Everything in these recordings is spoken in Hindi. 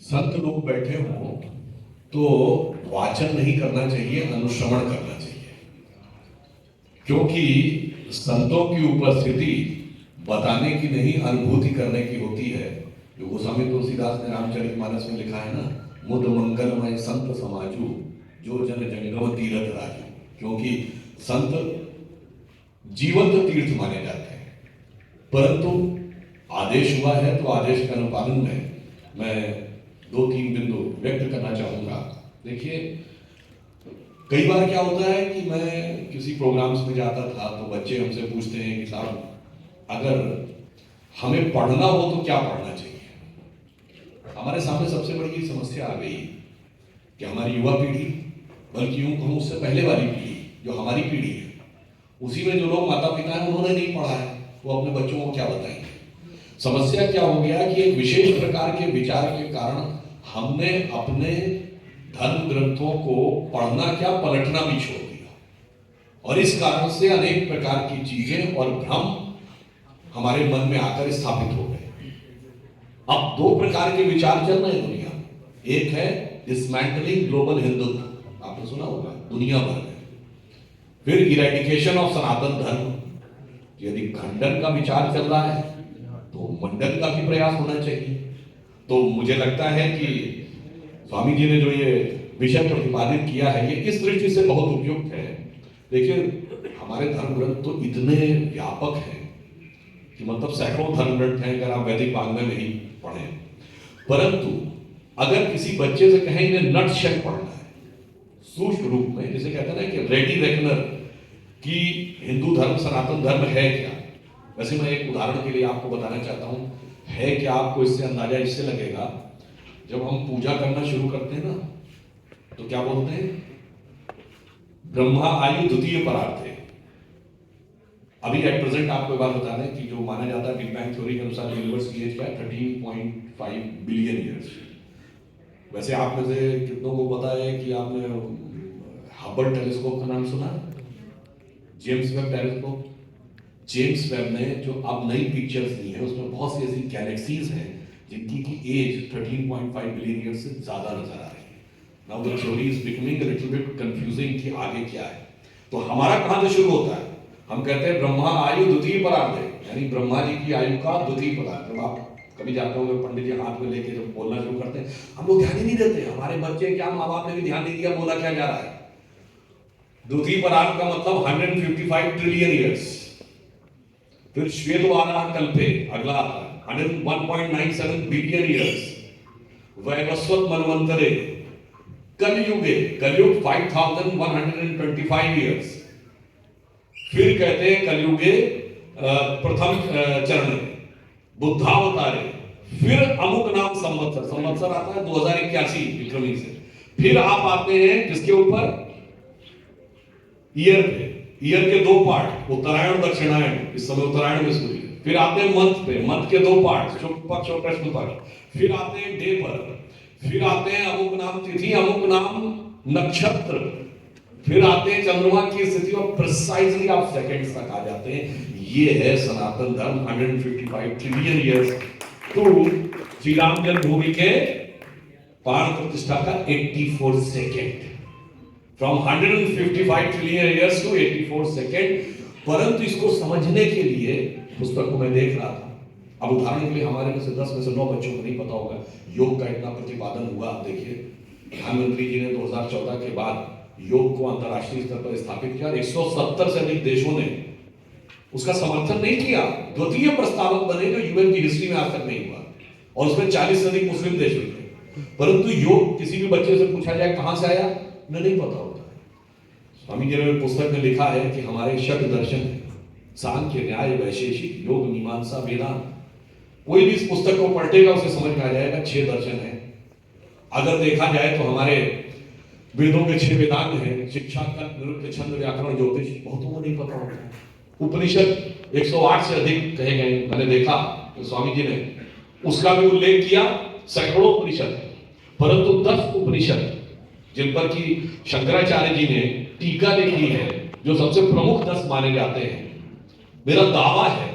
संत लोग बैठे हों तो वाचन नहीं करना चाहिए, अनुश्रवण करना चाहिए, क्योंकि संतों की उपस्थिति बताने की नहीं, अनुभूति करने की होती है। जो गोस्वामी तुलसीदास ने रामचरितमानस में लिखा है ना, मुद मंगलमय संत समाजू, जो जन जंगम तीरथ राजू। क्योंकि संत जीवंत तीर्थ माने जाते हैं, परंतु आदेश हुआ है तो आदेश के अनुपालन में मैं दो तीन बिंदु व्यक्त करना चाहूंगा। देखिए, कई बार क्या होता है कि मैं किसी प्रोग्राम्स में जाता था तो बच्चे हमसे पूछते हैं कि साहब, अगर हमें पढ़ना हो तो क्या पढ़ना चाहिए। हमारे सामने सबसे बड़ी समस्या आ गई कि हमारी युवा पीढ़ी, बल्कि यूं कहूं उससे पहले वाली पीढ़ी, जो हमारी पीढ़ी है, उसी में जो लोग माता पिता हैं उन्होंने नहीं पढ़ा है, वो अपने बच्चों को क्या बताएंगे। समस्या क्या हो गया कि एक विशेष प्रकार के विचार के कारण हमने अपने धर्म ग्रंथों को पढ़ना क्या, पलटना भी छोड़ दिया, और इस कारण से अनेक प्रकार की चीजें और भ्रम हमारे मन में आकर स्थापित हो गए। अब दो प्रकार के विचार चल रहे हैं दुनिया में। एक है डिसमेंटलिंग ग्लोबल हिंदुत्व, आपने सुना होगा, दुनिया भर में। फिर इरेडिकेशन ऑफ सनातन धर्म। यदि खंडन का विचार चल रहा है तो मंडन का भी प्रयास होना चाहिए। तो मुझे लगता है कि स्वामी जी ने जो ये विषय प्रतिपादित किया है, ये इस दृष्टि से बहुत उपयुक्त है। देखिए, हमारे धर्म ग्रंथ तो इतने व्यापक हैं कि मतलब सैकड़ों धर्म ग्रंथ हैं अगर आप वैदिक वाङ्मय में ही पढ़ें। परंतु अगर किसी बच्चे से कहें इन्हें नटशेल पढ़ना है, सूक्ष्म रूप में, जिसे कहते हैं ना कि रेडी रेकनर कि हिंदू धर्म सनातन धर्म है क्या। वैसे मैं एक उदाहरण के लिए आपको बताना चाहता हूं, है क्या, आपको इससे अंदाजा इससे लगेगा, जब हम पूजा करना शुरू करते हैं ना तो क्या बोलते हैं, ब्रह्मा आयु द्वितीय परार्थे। अभी एट प्रेजेंट आपको एक बात बता दें कि जो माना जाता है बिग बैंग थ्योरी के अनुसार यूनिवर्स की एज क्या है, 13.5 बिलियन ईयर्स। वैसे आप में से कितनों को पता है कि आपने हबल टेलीस्कोप का नाम सुना, James Webb telescope. James Webb ने जो अब नई पिक्चर्स दी है उसमें बहुत सी ऐसी गैलेक्सीज हैं जिनकी की एज 13.5 बिलियन ईयर से ज्यादा नजर आ रही है। Now the theory is becoming a little bit confusing कि आगे क्या है। तो हमारा कहां से शुरू होता है, हम कहते हैं ब्रह्मा आयु द्वितीय परार्ध, यानी ब्रह्मा जी की आयु का द्वितीय परार्ध। जब आप कभी जाते होंगे पंडित जी हाथ में लेके जब बोलना शुरू करते हैं, हम लोग ध्यान ही नहीं देते, हमारे बच्चे क्या, माँ बाप ने भी ध्यान नहीं दिया बोला क्या जा रहा है। द्वितीय परार्ध का मतलब 155 ट्रिलियन ईयर्स। फिर श्वेत वाराह कल्पे, अगला 101.97 बिलियन ईयर्स। वैवस्वत मनवंतरे, कलयुगे, कलयुग 5125 ईयर्स। फिर कहते हैं कलयुगे प्रथम चरण बुद्धावतारे। फिर अमुक नाम संवत्सर, संवत्सर आता है 2081 विक्रमी से। फिर आप आते हैं किसके ऊपर, ईयर पे। ईयर के दो पार्ट, उत्तरायण दक्षिणायन, इस समय उत्तरायण में सूर्य। फिर आते हैं मंथ पे, मंथ के दो पार्ट, शुक्ल पक्ष और कृष्ण पक्ष। फिर आते हैं डे पर, फिर आते हैं अमुक नाम तिथि, अमुक नाम नक्षत्र। फिर आते हैं चंद्रमा की स्थिति और प्रिसाइजली आप सेकंड्स तक आ जाते हैं। ये है सनातन धर्म, 155 trillion years to Shri Ram Janmabhoomi के प्राण प्रतिष्ठा का 84 second. From 155 trillion years to 84 second. परंतु इसको समझने के लिए पुस्तक को मैं देख रहा था। अब उदाहरण के लिए हमारे में से 10 में से 9 बच्चों को नहीं पता होगा योग का इतना प्रतिपादन हुआ। आप देखिए, प्रधानमंत्री जी ने 2014 के बाद योग को अंतर्राष्ट्रीय स्तर पर स्थापित किया। 170 से अधिक देशों ने उसका समर्थन नहीं किया। द्वितीय प्रस्तावक बने जो यूएन की हिस्ट्री में आज तक नहीं हुआ, और उसमें 40 से अधिक मुस्लिम देश भी थे। परंतु योग किसी भी बच्चे से पूछा जाए कहां से आया, उन्हें नहीं पता होता है। स्वामी जी ने पुस्तक में लिखा है कि हमारे षट दर्शन है, सांख्य, न्याय, वैशेषिक, योग, मीमांसा, वेदांत। कोई भी इस पुस्तक को पढ़ेगा उसे समझ में आ जाएगा 6 दर्शन है। अगर देखा जाए तो हमारे वेदों के 6 वेदांग हैं, शिक्षा, कल्प, निरुक्त, छंद, व्याकरण, ज्योतिष, बहुतों को नहीं पता होता है। उपनिषद 108 से अधिक कहे गए, मैंने देखा तो स्वामी जी ने उसका भी उल्लेख किया। सैकड़ों उपनिषद है, परंतु 10 उपनिषद जिन पर कि शंकराचार्य जी ने टीका लिखी है, जो सबसे प्रमुख 10 माने जाते हैं। मेरा दावा है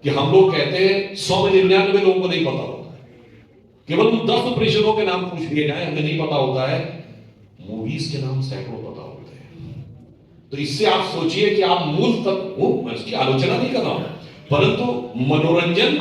कि हम लोग कहते हैं 100 में 99 लोगों को नहीं पता होता है। केवल उन 10 उपनिषदों के नाम पूछ लिए जाए, हमें नहीं पता होता है, मूवीज के नाम सैकड़ों पता होते हैं। तो इससे आप सोचिए कि आप मूल तक, वो मैं इसकी आलोचना नहीं कर रहा हूं, परंतु मनोरंजन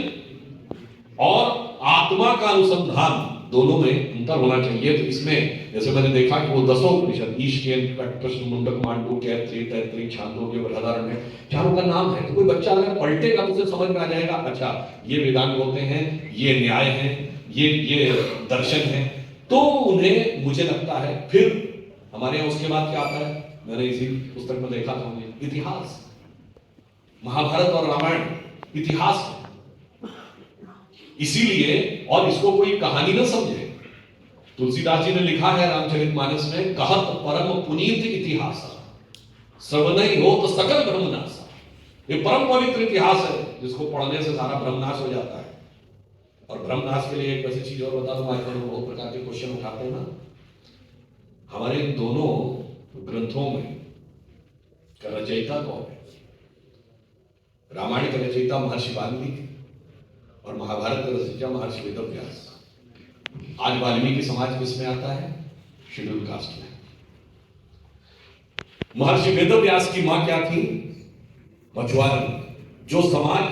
और आत्मा का अनुसंधान दोनों में अंतर होना चाहिए। तो इसमें जैसे मैंने देखा कि वो 10 उपनिषद, ईशकेन, प्रश्न, मुंडक, मांडू, कैत्री, तैतरी, छांदोग्य, बृहदारण्य, चारों का नाम है। तो कोई बच्चा अगर पलटेगा तो उसे समझ में आ जाएगा, अच्छा ये वेदांत होते हैं, ये न्याय है, ये दर्शन है। तो उन्हें, मुझे लगता है, फिर हमारे यहाँ उसके बाद क्या आता है, मैंने इसी पुस्तक में देखा था, इतिहास। महाभारत और रामायण इतिहास है। इसीलिए, और इसको कोई कहानी ना समझे, तुलसीदास जी ने लिखा है रामचरितमानस में, कहत परम पुनीत इतिहास, श्रवणई हो तो सकल ब्रह्मनाश। ये परम पवित्र इतिहास है, जिसको पढ़ने से सारा ब्रह्मनाश हो जाता है। और ब्रह्मनाश के लिए एक वैसी चीज और बता दूं, आजकल बहुत प्रकार के क्वेश्चन उठाते हैं ना, हमारे इन दोनों ग्रंथों में रचयिता कौन है? रामायण के रचयिता महर्षि वाल्मीकि और महाभारत का रचयिता महर्षि वेदव्यास। आज वाल्मीकि समाज किस में आता है? शेड्यूल कास्ट में। महर्षि वेदव्यास की मां क्या थी? मछुआरन। जो समाज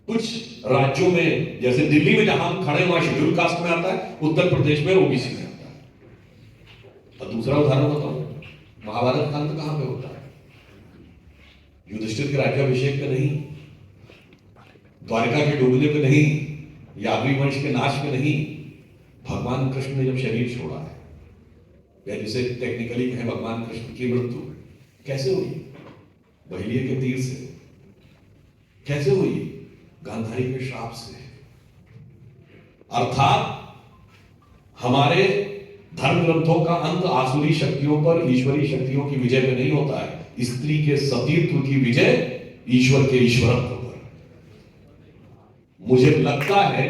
कुछ राज्यों में, जैसे दिल्ली में जहां हम खड़े, वहां शेड्यूल कास्ट में आता है, उत्तर प्रदेश में ओबीसी में आता है। और दूसरा उदाहरण बताऊं, महाभारत का अंत कहां पे होता है? युधिष्ठिर के राज्याभिषेक पे नहीं, द्वारिका के डूबने पे नहीं, यादवी वंश के नाश पे नहीं, भगवान कृष्ण ने जब शरीर छोड़ा है, या जिसे टेक्निकली कहें भगवान कृष्ण की मृत्यु कैसे हुई? बहेलिये के तीर से। कैसे हुई? गांधारी के श्राप से। अर्थात हमारे धर्म ग्रंथों का अंत आसुरी शक्तियों पर ईश्वरी शक्तियों की विजय में नहीं होता है। स्त्री के सतीत्व की विजय ईश्वर के ईश्वरत्व पर। मुझे लगता है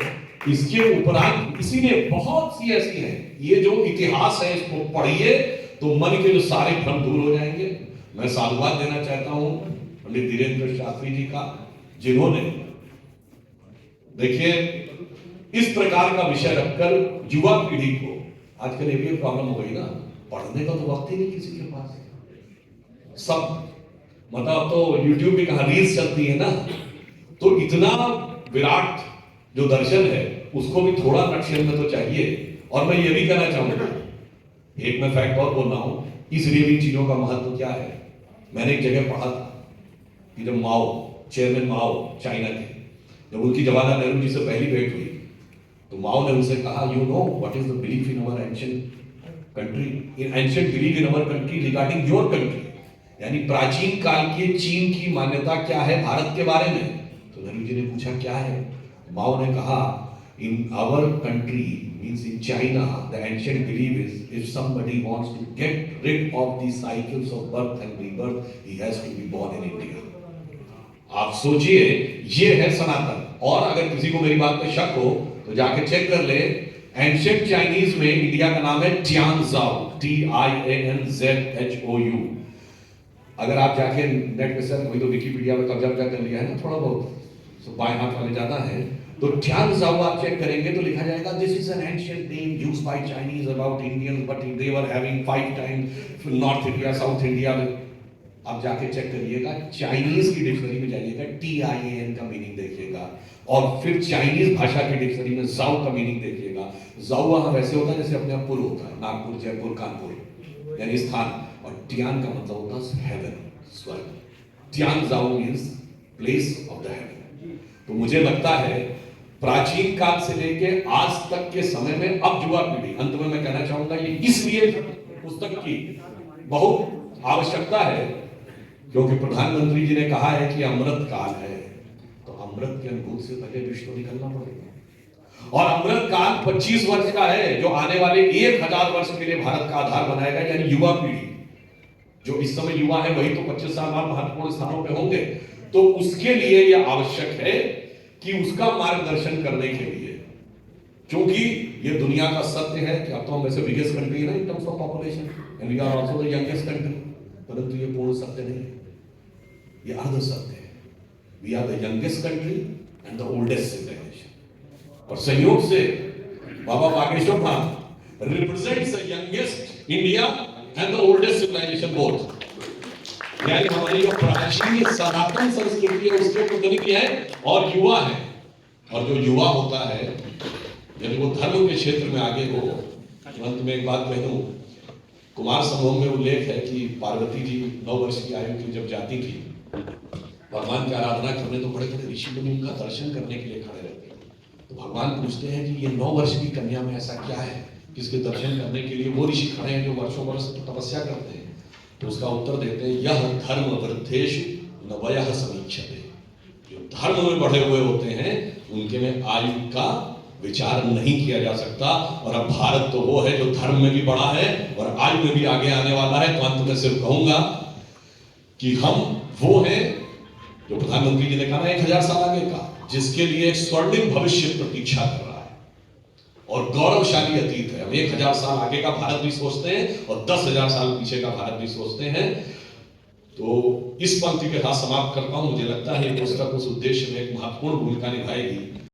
इसके उपरांत, इसीलिए बहुत सी ऐसी हैं, ये जो इतिहास है इसको पढ़िए तो मन के जो सारे भ्रम दूर हो जाएंगे। मैं साधुवाद देना चाहता हूं पंडित धीरेन्द्र शास्त्री जी का, जिन्होंने, देखिए, इस प्रकार का विषय रखकर युवा पीढ़ी को, आजकल ये भी प्रॉब्लम हो गई ना, पढ़ने का तो वक्त ही नहीं किसी के पास। सब मतलब तो यूट्यूब भी कहां रील्स चलती है ना, तो इतना विराट जो दर्शन है उसको भी थोड़ा नक्शे में तो चाहिए। और मैं ये भी कहना चाहूंगा, एक मैं फैक्ट और बोल रहा हूं, इस रियलिंग चीजों का महत्व क्या है। मैंने एक जगह पढ़ा था कि जब माओ, चेयरमैन माओ चाइना के, जब उनकी जवाहरलाल नेहरू जी से पहली भेंट हुई तो माओ ने उनसे कहा, you know what is the belief in our ancient country, in ancient belief in our country regarding your country, यानी प्राचीन काल के चीन की मान्यता क्या है भारत के बारे में। तो नेहरू जी ने पूछा क्या है? माओ ने कहा, in our country means in China the ancient belief is if somebody wants to get rid of the cycles of birth and rebirth he has to be born in India. आप सोचिए, ये है सनातन। और अगर किसी को मेरी बात पे शक हो तो जाके चेक कर ले, एंशिएंट चाइनीज में इंडिया का नाम है टियानजाओ, TIANZHOU। अगर आप जाके नेट पे सर्च, वही तो विकिपीडिया में कब्जा कर लिया है ना थोड़ा बहुत, तो बाएं हाथ वाले ज्यादा है, तो टियानजाओ आप चेक करेंगे तो लिखा जाएगा, this is an ancient name used by Chinese about Indians but they were having 5 times north India south India में। आप जाके चेक करिएगा, चाइनीज की डिक्शनरी में जाइएगा, TIAN का मीनिंग देखिएगा, और फिर चाइनीज भाषा की डिक्शनरी में जाओ का मीनिंग देखिएगा। जाओ वहां वैसे होता है जैसे अपने पुर होता है, नागपुर, जयपुर, कानपुर, यानी स्थान, और टियान का मतलब होता है हेवन, स्वर्ग। टियानजाओ means place of the heaven. तो मुझे लगता है प्राचीन काल से लेके आज तक के समय में, अब युवा पीढ़ी, अंत में मैं कहना चाहूंगा, ये इसलिए पुस्तक की बहुत आवश्यकता है क्योंकि प्रधानमंत्री जी ने कहा है कि अमृत काल है, तो अमृत के अनुभूति से पहले विश्व निकलना पड़ेगा। और अमृत काल 25 वर्ष का है, जो आने वाले 1000 वर्ष के लिए भारत का आधार बनाएगा, यानी युवा पीढ़ी। जो इस समय युवा है वही तो 25 साल बाद महत्वपूर्ण स्थानों पे होंगे। तो उसके लिए यह आवश्यक है कि उसका मार्गदर्शन करने के लिए, क्योंकि ये दुनिया का सत्य है कि अब तो हम वैसे बिगेस्ट कंट्री है ना in terms of population, and we are also the youngest country, परंतु ये पूर्ण सत्य नहीं है, ये अर्ध सत्य है। We are the youngest country and the oldest civilization. और संयोग से Baba Bageshwar Dham represents the youngest India and the oldest civilisation both. यानी हमारी जो प्राचीन सनातन संस्कृति है उसके प्रतिनिधि है और युवा है। और जो युवा होता है यदि वो धर्म के क्षेत्र में आगे हो। अंत में एक बात कह दूं, कुमार संभव में उल्लेख है कि पार्वती जी 9 वर्ष की आयु की जब जाती थी भगवान की आराधना करने, तो बड़े बड़े ऋषि मुनि उनका दर्शन करने के लिए खड़े रहते हैं। तो भगवान पूछते हैं कि ये 9 वर्ष की कन्या में ऐसा क्या है जिसके दर्शन करने के लिए वो ऋषि खड़े हैं जो वर्षों वर्ष तपस्या करते हैं। तो उसका उत्तर देते हैं, यह धर्म वृद्धेषु न वयः समीक्षते। जो धर्म में बढ़े हुए होते हैं उनके में आयु का विचार नहीं किया जा सकता। और अब भारत तो वो है जो धर्म में भी बड़ा है और आयु में भी आगे आने वाला है। तो अंत में सिर्फ कहूंगा कि हम वो हैं जो प्रधानमंत्री जी ने कहा ना 1000 साल आगे का, जिसके लिए एक स्वर्णिम भविष्य प्रतीक्षा कर रहा है और गौरवशाली अतीत है। हम 1000 साल आगे का भारत भी सोचते हैं और 10,000 साल पीछे का भारत भी सोचते हैं। तो इस पंक्ति के साथ समाप्त करता हूं। मुझे लगता है ये पुस्तक उस उद्देश्य में एक महत्वपूर्ण भूमिका निभाएगी।